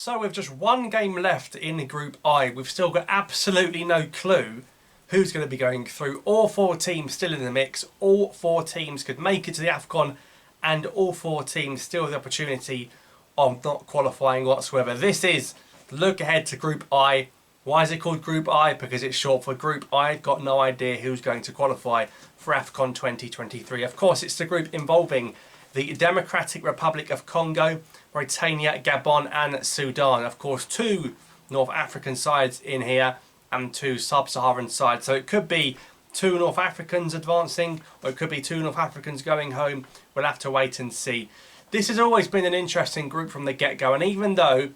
So with just one game left in Group I, we've still got absolutely no clue who's going to be going through. All four teams still in the mix. All four teams could make it to the AFCON, and all four teams still have the opportunity of not qualifying whatsoever. This is the look ahead to Group I. Why is it called Group I? Because it's short for Group I. Got no idea who's going to qualify for AFCON 2023. Of course, it's the group involving the Democratic Republic of Congo, Mauritania, Gabon and Sudan. Of course, two North African sides in here and two sub-Saharan sides. So it could be two North Africans advancing, or it could be two North Africans going home. We'll have to wait and see. This has always been an interesting group from the get-go, and even though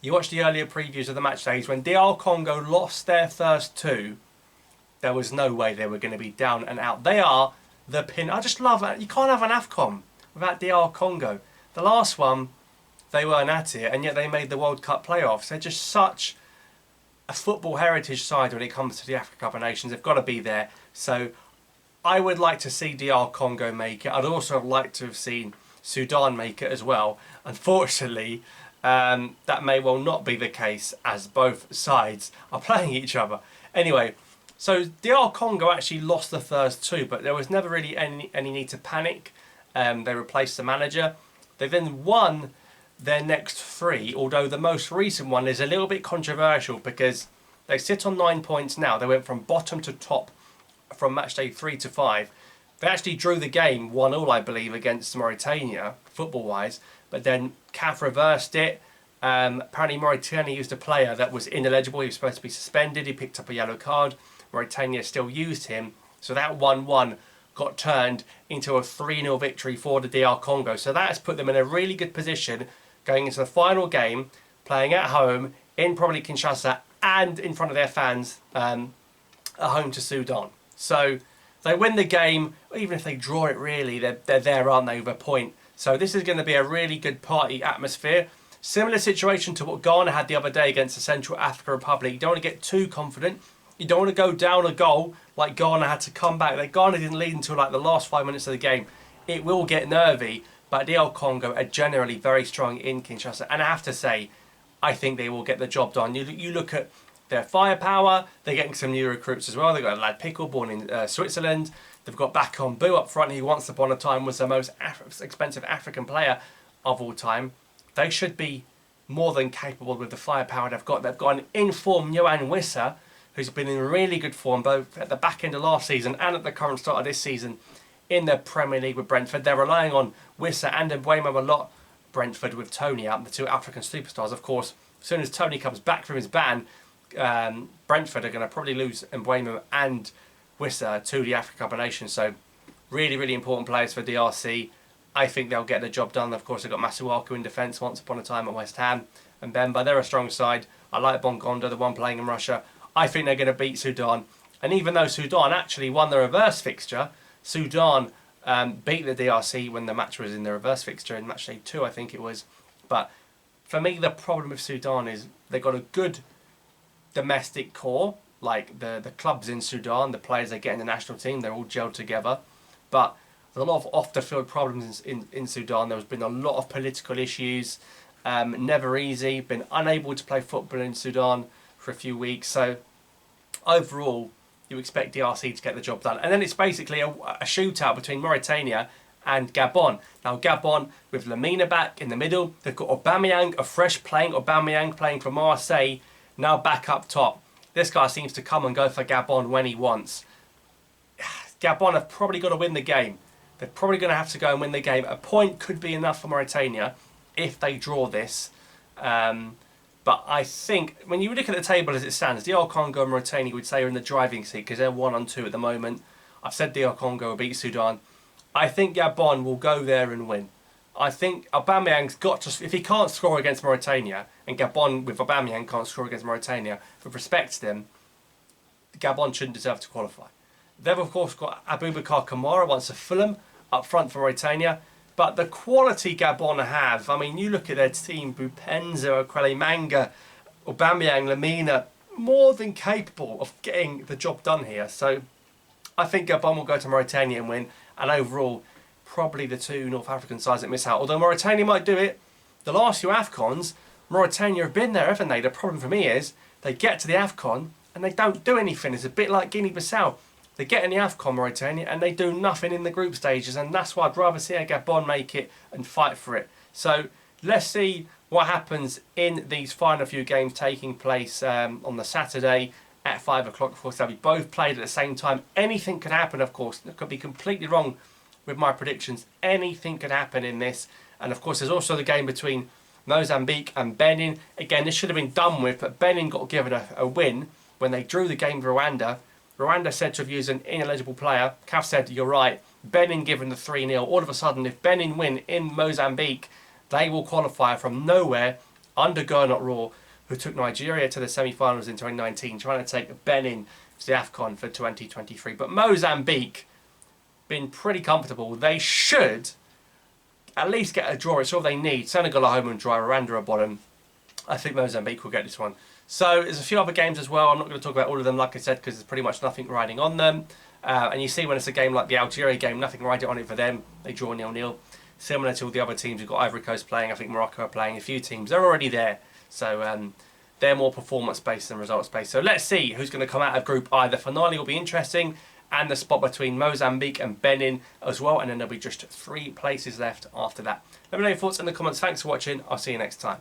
you watched the earlier previews of the match days, when DR Congo lost their first two, there was no way they were going to be down and out. They are the pin. I just love it. You can't have an AFCON without DR Congo. The last one, they weren't at it, and yet they made the World Cup playoffs. They're just such a football heritage side when it comes to the Africa Cup of Nations. They've got to be there. So I would like to see DR Congo make it. I'd also like to have seen Sudan make it as well. Unfortunately, that may well not be the case, as both sides are playing each other. Anyway, so DR Congo actually lost the first two, but there was never really any need to panic. They replaced the manager. They then won their next three, although the most recent one is a little bit controversial because they sit on 9 points now. They went from bottom to top from match day 3 to 5. They actually drew the game 1-1, I believe, against Mauritania, football-wise, but then CAF reversed it. Apparently Mauritania used a player that was ineligible. He was supposed to be suspended. He picked up a yellow card. Mauritania still used him. So that 1-1 got turned into a 3-0 victory for the DR Congo. So that has put them in a really good position going into the final game, playing at home in probably Kinshasa and in front of their fans at home to Sudan. So they win the game, even if they draw it really, they're there, aren't they, with a point. So this is going to be a really good party atmosphere. Similar situation to what Ghana had the other day against the Central African Republic. You don't want to get too confident. You don't want to go down a goal like Ghana had to come back. Ghana didn't lead until like the last 5 minutes of the game. It will get nervy, but DR Congo are generally very strong in Kinshasa. And I have to say, I think they will get the job done. You look at their firepower. They're getting some new recruits as well. They've got a lad Pickle, born in Switzerland. They've got Bakambu up front, who once upon a time was the most expensive African player of all time. They should be more than capable with the firepower they've got. They've got an informed Yohan Wissa, who's been in really good form both at the back end of last season and at the current start of this season in the Premier League with Brentford. They're relying on Wissa and Mbeumo a lot. Brentford with Tony out, the two African superstars. Of course, as soon as Tony comes back from his ban, Brentford are going to probably lose Mbeumo and Wissa to the Africa Cup of Nations. So really, really important players for DRC. I think they'll get the job done. Of course, they've got Masuaku in defence once upon a time at West Ham. And Bemba, they're a strong side. I like Bongonda, the one playing in Russia. I think they're going to beat Sudan. And even though Sudan actually won the reverse fixture, Sudan beat the DRC when the match was in the reverse fixture in match day 2, I think it was. But for me, the problem with Sudan is they've got a good domestic core. Like the clubs in Sudan, the players they get in the national team, they're all gelled together. But there's a lot of off-the-field problems in Sudan. There's been a lot of political issues. Never easy. Been unable to play football in Sudan for a few weeks. So overall, you expect DRC to get the job done. And then it's basically a shootout between Mauritania and Gabon. Now Gabon with Lamina back in the middle. They've got Aubameyang, a fresh playing Aubameyang playing for Marseille, now back up top. This guy seems to come and go for Gabon when he wants. Gabon have probably got to win the game. They're probably going to have to go and win the game. A point could be enough for Mauritania if they draw this. But I think when you look at the table as it stands, DR Congo and Mauritania would say are in the driving seat because they're 1-2 at the moment. I've said DR Congo will beat Sudan. I think Gabon will go there and win. I think Aubameyang's got to, if he can't score against Mauritania, and Gabon with Aubameyang can't score against Mauritania, with respect to them, Gabon shouldn't deserve to qualify. They've of course got Aboubakar Kamara, once a Fulham, up front for Mauritania. But the quality Gabon have, I mean, you look at their team, Bupenza, Okwele Manga, Aubameyang, Lamina, more than capable of getting the job done here. So I think Gabon will go to Mauritania and win. And overall, probably the two North African sides that miss out. Although Mauritania might do it. The last few AFCONs, Mauritania have been there, haven't they? The problem for me is they get to the AFCON and they don't do anything. It's a bit like Guinea-Bissau. They get in the AFCON, Mauritania, and they do nothing in the group stages, and that's why I'd rather see Gabon make it and fight for it. So let's see what happens in these final few games taking place on the Saturday at 5 o'clock. Of course, they'll be both played at the same time. Anything could happen, of course. I could be completely wrong with my predictions. Anything could happen in this. And of course, there's also the game between Mozambique and Benin. Again, this should have been done with, but Benin got given a win when they drew the game with Rwanda. Rwanda said to have used an ineligible player. CAF said, you're right. Benin given the 3-0. All of a sudden, if Benin win in Mozambique, they will qualify from nowhere under Gernot Rohr, who took Nigeria to the semi-finals in 2019, trying to take Benin to the AFCON for 2023. But Mozambique, been pretty comfortable. They should at least get a draw. It's all they need. Senegal are home and dry. Rwanda are bottom. I think Mozambique will get this one. So there's a few other games as well. I'm not going to talk about all of them, like I said, because there's pretty much nothing riding on them. And you see when it's a game like the Algeria game, nothing riding on it for them. They draw 0-0. Similar to all the other teams. We've got Ivory Coast playing. I think Morocco are playing. A few teams. They're already there. So they're more performance-based than results-based. So let's see who's going to come out of Group I. The finale will be interesting. And the spot between Mozambique and Benin as well. And then there'll be just 3 places left after that. Let me know your thoughts in the comments. Thanks for watching. I'll see you next time.